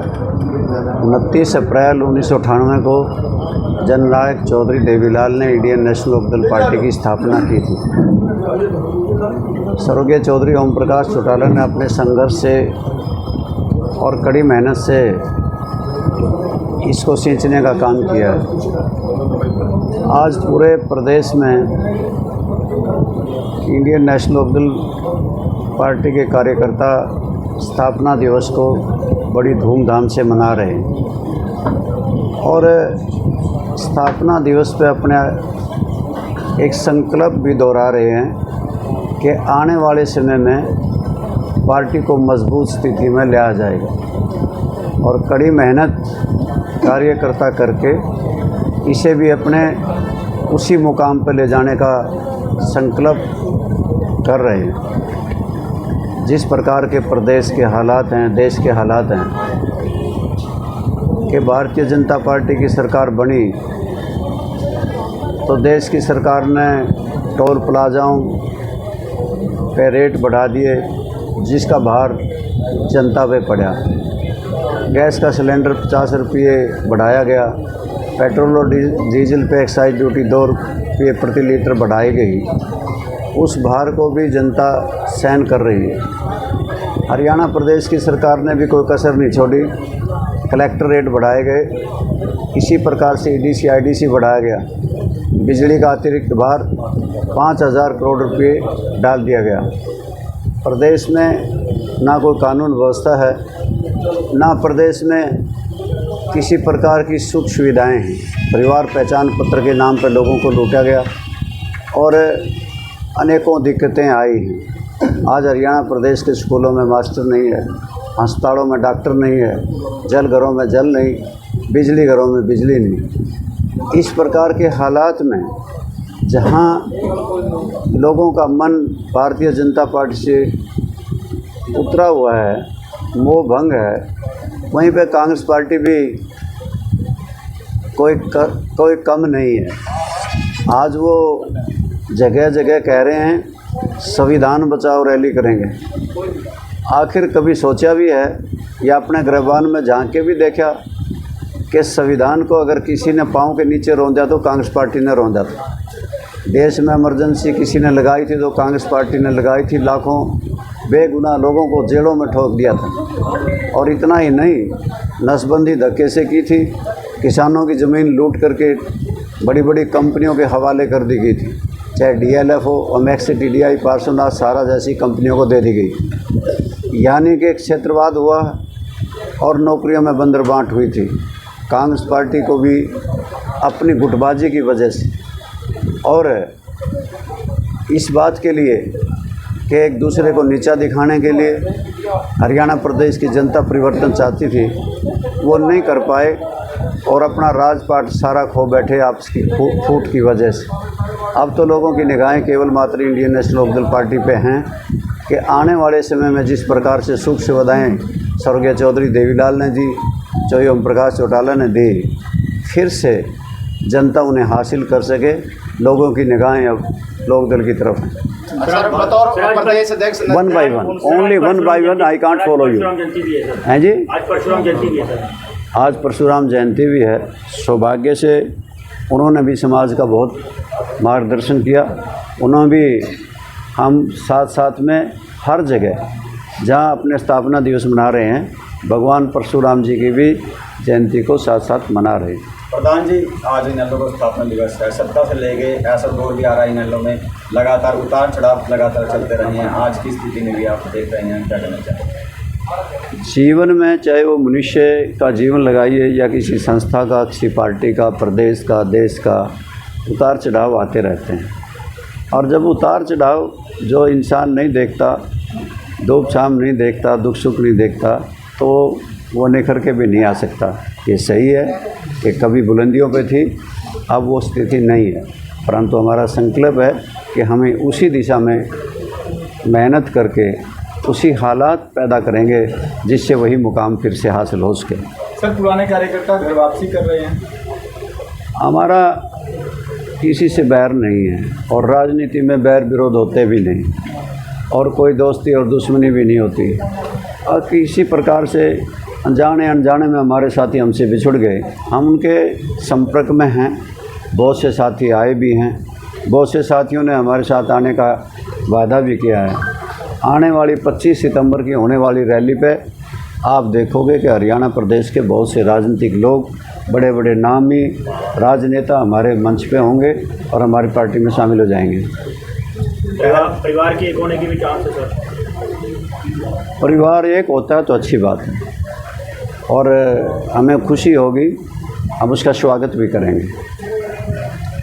29 अप्रैल 1998 को जननायक चौधरी देवीलाल ने Indian national Lokdal party की स्थापना की थी। स्वर्गीय चौधरी ओम प्रकाश चौटाला ने अपने संघर्ष से और कड़ी मेहनत से इसको सींचने का काम किया है। आज पूरे प्रदेश में इंडियन नेशनल लोकदल पार्टी के कार्यकर्ता स्थापना दिवस को बड़ी धूमधाम से मना रहे हैं और स्थापना दिवस पे अपने एक संकल्प भी दोहरा रहे हैं कि आने वाले समय में पार्टी को मजबूत स्थिति में लाया जाएगा और कड़ी मेहनत कार्यकर्ता करके इसे भी अपने उसी मुकाम पर ले जाने का संकल्प कर रहे हैं। जिस प्रकार के प्रदेश के हालात हैं, देश के हालात हैं कि भारतीय जनता पार्टी की सरकार बनी तो देश की सरकार ने टोल प्लाजाओं पे रेट बढ़ा दिए, जिसका भार जनता पे पड़ा। गैस का सिलेंडर 50 रुपये बढ़ाया गया। पेट्रोल और डीजल पे एक्साइज ड्यूटी 2 रुपये प्रति लीटर बढ़ाई गई। उस भार को भी जनता सहन कर रही है। हरियाणा प्रदेश की सरकार ने भी कोई कसर नहीं छोड़ी। कलेक्टर रेट बढ़ाए गए। इसी प्रकार से EDC IDC बढ़ाया गया। बिजली का अतिरिक्त भार 5000 करोड़ रुपये डाल दिया गया। प्रदेश में ना कोई कानून व्यवस्था है, ना प्रदेश में किसी प्रकार की सुख सुविधाएं हैं। परिवार पहचान पत्र के नाम पर लोगों को लूटा गया और अनेकों दिक्कतें आई हैं। आज हरियाणा प्रदेश के स्कूलों में मास्टर नहीं है, अस्पतालों में डॉक्टर नहीं है, जल घरों में जल नहीं, बिजली घरों में बिजली नहीं। इस प्रकार के हालात में जहां लोगों का मन भारतीय जनता पार्टी से उतरा हुआ है, मोह भंग है, वहीं पे कांग्रेस पार्टी भी कोई कम नहीं है। आज वो जगह जगह कह रहे हैं संविधान बचाओ रैली करेंगे। आखिर कभी सोचा भी है या अपने गिरबान में झांक के भी देखा कि संविधान को अगर किसी ने पाँव के नीचे रौंदा तो कांग्रेस पार्टी ने रौंदा था। देश में इमरजेंसी किसी ने लगाई थी तो कांग्रेस पार्टी ने लगाई थी। लाखों बेगुनाह लोगों को जेलों में ठोक दिया था। और इतना ही नहीं, नसबंदी धक्के से की थी। किसानों की ज़मीन लूट करके बड़ी बड़ी कंपनियों के हवाले कर दी गई थी, चाहे DLF हो, ओमेक्स, TDI, पार्सोनास, सारा जैसी कंपनियों को दे दी गई। यानी कि क्षेत्रवाद हुआ और नौकरियों में बंदरबांट हुई थी। कांग्रेस पार्टी को भी अपनी गुटबाजी की वजह से और इस बात के लिए कि एक दूसरे को नीचा दिखाने के लिए हरियाणा प्रदेश की जनता परिवर्तन चाहती थी, वो नहीं कर पाए और अपना राजपाट सारा खो बैठे आपस की फूट की वजह से। अब तो लोगों की निगाहें केवल मात्र इंडियन नेशनल लोकदल पार्टी पे हैं कि आने वाले समय में जिस प्रकार से सुख सुविधाएँ स्वर्गीय चौधरी देवीलाल ने दी, चौधरी ओम प्रकाश चौटाला ने दी, फिर से जनता उन्हें हासिल कर सके। लोगों की निगाहें अब लोकदल की तरफ हैं। One by one, only one by one, I can't follow you. हैं जी, आज परशुराम जयंती भी है। सौभाग्य से उन्होंने भी समाज का बहुत मार्गदर्शन किया। उन्होंने भी हम साथ साथ में हर जगह जहां अपने स्थापना दिवस मना रहे हैं, भगवान परशुराम जी की भी जयंती को साथ साथ मना रहे हैं। प्रधान जी, आज इनेलो का स्थापना दिवस है। सत्ता से लेके ऐसा दौर भी आ रहा है इनेलो में, लगातार उतार चढ़ाव लगातार चलते रहे हैं। आज की स्थिति में भी आप देख रहे हैं, क्या कहना चाहेंगे? जीवन में चाहे वो मनुष्य का जीवन लगाइए या किसी संस्था का, किसी पार्टी का, प्रदेश का, देश का, उतार चढ़ाव आते रहते हैं। और जब उतार चढ़ाव जो इंसान नहीं देखता, धूप छाम नहीं देखता, दुख सुख नहीं देखता, तो वो निखर के भी नहीं आ सकता। ये सही है कि कभी बुलंदियों पे थी, अब वो स्थिति नहीं है, परंतु हमारा संकल्प है कि हमें उसी दिशा में मेहनत करके उसी हालात पैदा करेंगे जिससे वही मुकाम फिर से हासिल हो सके। सर, पुराने कार्यकर्ता घर वापसी कर रहे हैं। हमारा किसी से बैर नहीं है और राजनीति में बैर विरोध होते भी नहीं और कोई दोस्ती और दुश्मनी भी नहीं होती। और किसी प्रकार से जाने अनजाने में हमारे साथी हमसे बिछुड़ गए। हम उनके संपर्क में हैं, बहुत से साथी आए भी हैं, बहुत से साथियों ने हमारे साथ आने का वादा भी किया है। आने वाली 25 सितंबर की होने वाली रैली पे आप देखोगे कि हरियाणा प्रदेश के बहुत से राजनीतिक लोग, बड़े बड़े नामी राजनेता हमारे मंच पे होंगे और हमारी पार्टी में शामिल हो जाएंगे। परिवार के एक होने की भी चांस है सर? परिवार एक होता है तो अच्छी बात है और हमें खुशी होगी, हम उसका स्वागत भी करेंगे।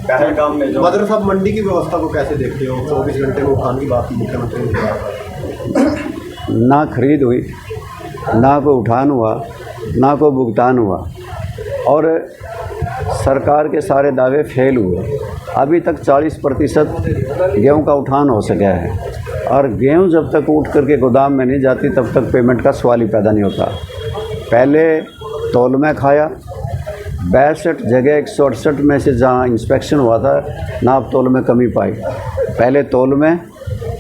पहलगाम में जो मदर साहब, मंडी की व्यवस्था को कैसे देखते हो? 24 घंटे में उठान की बात मुख्यमंत्री ने कहा। ना खरीद हुई, ना कोई उठान हुआ, ना कोई भुगतान हुआ और सरकार के सारे दावे फेल हुए। अभी तक 40% गेहूं का उठान हो सका है और गेहूं जब तक उठ करके गोदाम में नहीं जाती तब तक पेमेंट का सवाल ही पैदा नहीं होता। पहले तौल में खाया, 62 जगह 168 में से जहाँ इंस्पेक्शन हुआ था नाप तौल में कमी पाई। पहले तौल में,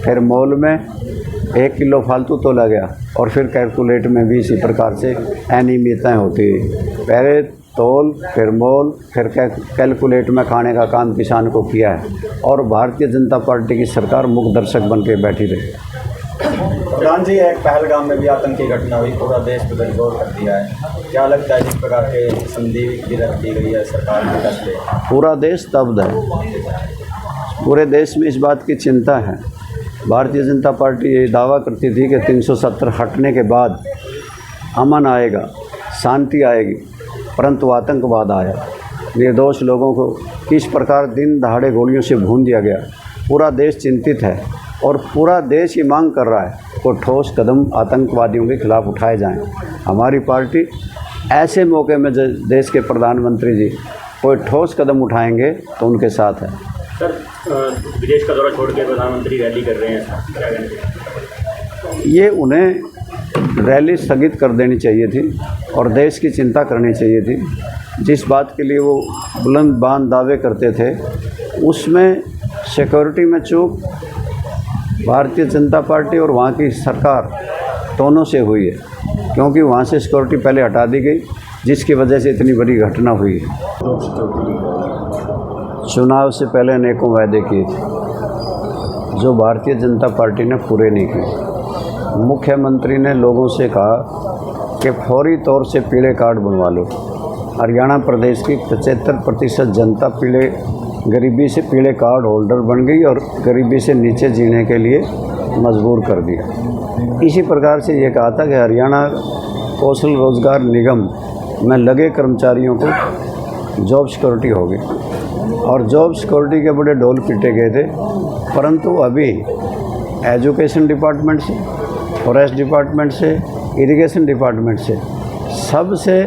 फिर मोल में 1 किलो फालतू तोला गया और फिर कैलकुलेट में भी इसी प्रकार से अनियमितताएँ होती है। पहले तौल, फिर मोल, फिर कैलकुलेट में खाने का काम किसान को किया है और भारतीय जनता पार्टी की सरकार मुख्य दर्शक बन के बैठी रही। प्रधान जी, एक पहलगाम में भी आतंकी घटना हुई, पूरा देश को गलगोर कर दिया है। क्या लगता है जिस प्रकार के संधि भी रख दी गई है सरकार के फैसले? पूरा देश स्तब्ध है, पूरे देश में इस बात की चिंता है। भारतीय जनता पार्टी ये दावा करती थी कि 370 हटने के बाद अमन आएगा, शांति आएगी, परंतु आतंकवाद आया। निर्दोष लोगों को किस प्रकार दिन दहाड़े गोलियों से भून दिया गया। पूरा देश चिंतित है और पूरा देश ये मांग कर रहा है को ठोस कदम आतंकवादियों के खिलाफ उठाए जाएं। हमारी पार्टी ऐसे मौके में देश के प्रधानमंत्री जी कोई ठोस कदम उठाएंगे तो उनके साथ है। सर, विदेश का दौरा छोड़ के प्रधानमंत्री रैली कर रहे हैं, क्या कहेंगे? ये उन्हें रैली स्थगित कर देनी चाहिए थी और देश की चिंता करनी चाहिए थी। जिस बात के लिए वो बुलंद बांध दावे करते थे उसमें सिक्योरिटी में चूक भारतीय जनता पार्टी और वहाँ की सरकार दोनों से हुई है, क्योंकि वहाँ से सिक्योरिटी पहले हटा दी गई जिसकी वजह से इतनी बड़ी घटना हुई है। चुनाव से पहले अनेकों वायदे किए थे जो भारतीय जनता पार्टी ने पूरे नहीं किए। मुख्यमंत्री ने लोगों से कहा कि फौरी तौर से पीले कार्ड बनवा लो। हरियाणा प्रदेश की 75% जनता गरीबी से पीले कार्ड होल्डर बन गई और गरीबी से नीचे जीने के लिए मजबूर कर दिया। इसी प्रकार से ये कहा था कि हरियाणा कौशल रोजगार निगम में लगे कर्मचारियों को जॉब सिक्योरिटी होगी और जॉब सिक्योरिटी के बड़े ढोल पीटे गए थे, परंतु अभी एजुकेशन डिपार्टमेंट से, फॉरेस्ट डिपार्टमेंट से, इरिगेशन डिपार्टमेंट से सबसे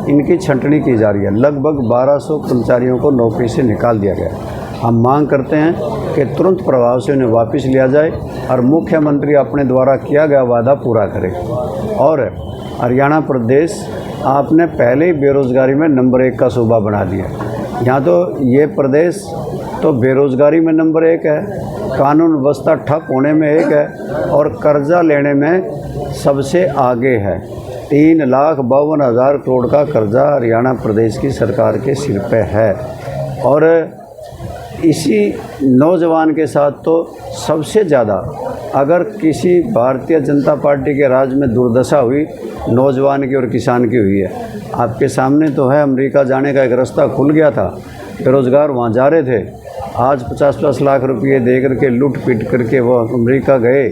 इनकी छंटनी की जा रही है। लगभग 1200 कर्मचारियों को नौकरी से निकाल दिया गया। हम मांग करते हैं कि तुरंत प्रभाव से उन्हें वापस लिया जाए और मुख्यमंत्री अपने द्वारा किया गया वादा पूरा करे। और हरियाणा प्रदेश आपने पहले ही बेरोज़गारी में नंबर 1 का सूबा बना दिया। यहाँ तो ये प्रदेश तो बेरोज़गारी में नंबर 1 है, कानून व्यवस्था ठप होने में 1 है और कर्जा लेने में सबसे आगे है। 3,52,000 करोड़ का कर्जा हरियाणा प्रदेश की सरकार के सिर पे है और इसी नौजवान के साथ तो सबसे ज़्यादा अगर किसी भारतीय जनता पार्टी के राज में दुर्दशा हुई नौजवान की और किसान की हुई है। आपके सामने तो है, अमेरिका जाने का एक रास्ता खुल गया था, बेरोज़गार वहाँ जा रहे थे, आज 50-50 लाख रुपये दे करके लूट पीट करके वो अमेरिका गए,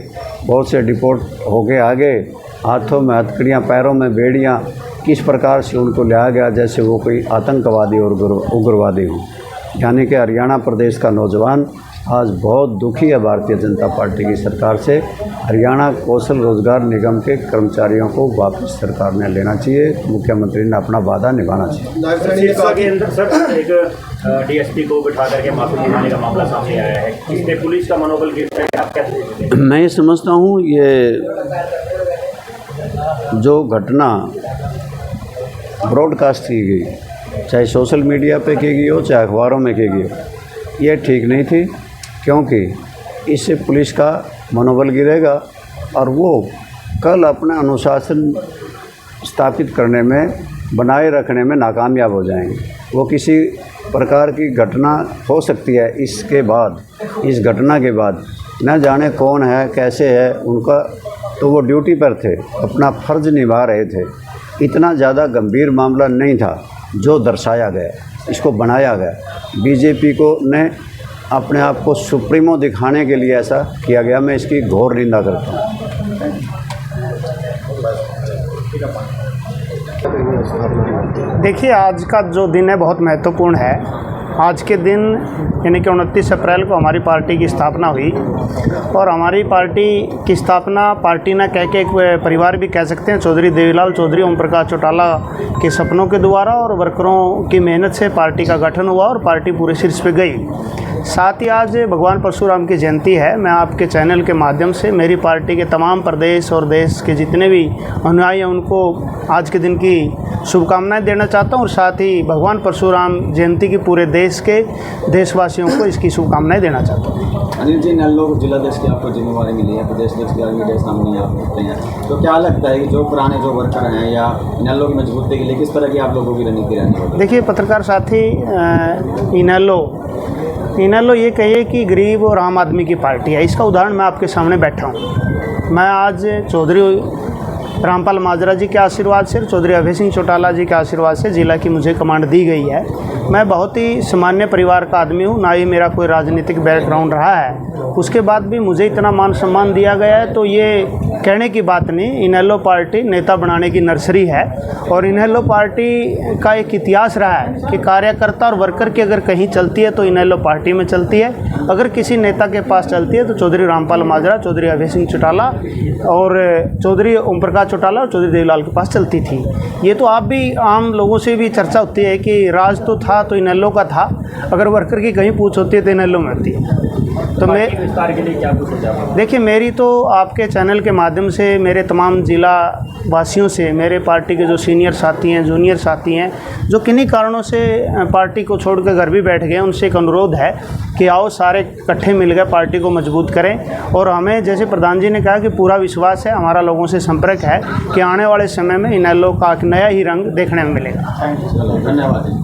बहुत से डिपोर्ट होके आ गए, हाथों में हथकड़ियाँ, पैरों में बेड़ियाँ, किस प्रकार से उनको लिया गया जैसे वो कोई आतंकवादी और उग्रवादी हो। यानी कि हरियाणा प्रदेश का नौजवान आज बहुत दुखी है भारतीय जनता पार्टी की सरकार से। हरियाणा कौशल रोजगार निगम के कर्मचारियों को वापस सरकार ने लेना चाहिए, मुख्यमंत्री ने अपना वादा निभाना चाहिए। के अंदर सर एक डीएसपी को बिठा करके माफी मांगने का मामला सामने आया है, जिसमें पुलिस का मनोबल गिरता है, आप क्या देखते हैं? मैं ये समझता हूँ ये जो घटना ब्रॉडकास्ट की गई, चाहे सोशल मीडिया पे की गई हो चाहे अखबारों में की गई हो, ये ठीक नहीं थी, क्योंकि इससे पुलिस का मनोबल गिरेगा और वो कल अपना अनुशासन स्थापित करने में, बनाए रखने में नाकामयाब हो जाएंगे। वो किसी प्रकार की घटना हो सकती है इसके बाद, इस घटना के बाद न जाने कौन है कैसे है उनका, तो वो ड्यूटी पर थे, अपना फ़र्ज़ निभा रहे थे। इतना ज़्यादा गंभीर मामला नहीं था जो दर्शाया गया, इसको बनाया गया। बीजेपी को ने अपने आप को सुप्रीमो दिखाने के लिए ऐसा किया गया। मैं इसकी घोर निंदा करता हूँ। देखिए, आज का जो दिन है बहुत महत्वपूर्ण है। आज के दिन यानी कि 29 अप्रैल को हमारी पार्टी की स्थापना हुई और हमारी पार्टी की स्थापना पार्टी ना कह के एक परिवार भी कह सकते हैं, चौधरी देवीलाल चौधरी ओम प्रकाश चौटाला के सपनों के द्वारा और वर्करों की मेहनत से पार्टी का गठन हुआ और पार्टी पूरे शीर्ष पे गई। साथ ही आज भगवान परशुराम की जयंती है। मैं आपके चैनल के माध्यम से मेरी पार्टी के तमाम प्रदेश और देश के जितने भी अनुयायी हैं उनको आज के दिन की शुभकामनाएं देना चाहता हूं और साथ ही भगवान परशुराम जयंती की पूरे देश के देशवासियों को इसकी शुभकामनाएं देना चाहता हूं। अनिल जी, नल्लो जिलाध्यक्ष की आपको जिम्मेवारी मिली है, प्रदेश अध्यक्ष की मीडिया सामने आप करते हैं, तो क्या लगता है कि जो पुराने जो वर्कर हैं या नल्लो की मजबूती के लिए किस तरह की आप लोगों की रणनीति रहनी होगी? देखिए पत्रकार साथी, इनेलो ये कहिए कि गरीब और आम आदमी की पार्टी है। इसका उदाहरण मैं आपके सामने बैठा हूँ। मैं आज चौधरी रामपाल माजरा जी के आशीर्वाद से, चौधरी अभय सिंह चौटाला जी के आशीर्वाद से जिला की मुझे कमांड दी गई है। मैं बहुत ही सामान्य परिवार का आदमी हूँ, ना ही मेरा कोई राजनीतिक बैकग्राउंड रहा है। उसके बाद भी मुझे इतना मान सम्मान दिया गया है, तो ये कहने की बात नहीं। इनेलो पार्टी नेता बनाने की नर्सरी है और इनेलो पार्टी का एक इतिहास रहा है कि कार्यकर्ता और वर्कर की अगर कहीं चलती है तो इनेलो पार्टी में चलती है, अगर किसी नेता के पास चलती है तो चौधरी रामपाल माजरा, चौधरी अभय सिंह चौटाला और चौधरी ओम प्रकाश चौटाला और चौधरी देवीलाल के पास चलती थी। ये तो आप भी आम लोगों से भी चर्चा होती है कि राज तो था तो इनेलो का था, अगर वर्कर की कहीं पूछ होती है तो इनेलो में होती है। तो मैं विस्तार के लिए क्या कुछ सुझाव? देखिए, मेरी तो आपके चैनल के माध्यम से मेरे तमाम ज़िला वासियों से, मेरे पार्टी के जो सीनियर साथी हैं, जूनियर साथी हैं, जो किन्हीं कारणों से पार्टी को छोड़कर घर भी बैठ गए, उनसे एक अनुरोध है कि आओ सारे इकट्ठे मिल गए पार्टी को मजबूत करें। और हमें, जैसे प्रधान जी ने कहा, कि पूरा विश्वास है, हमारा लोगों से संपर्क है कि आने वाले समय में इनेलो का एक नया ही रंग देखने में मिलेगा। धन्यवाद।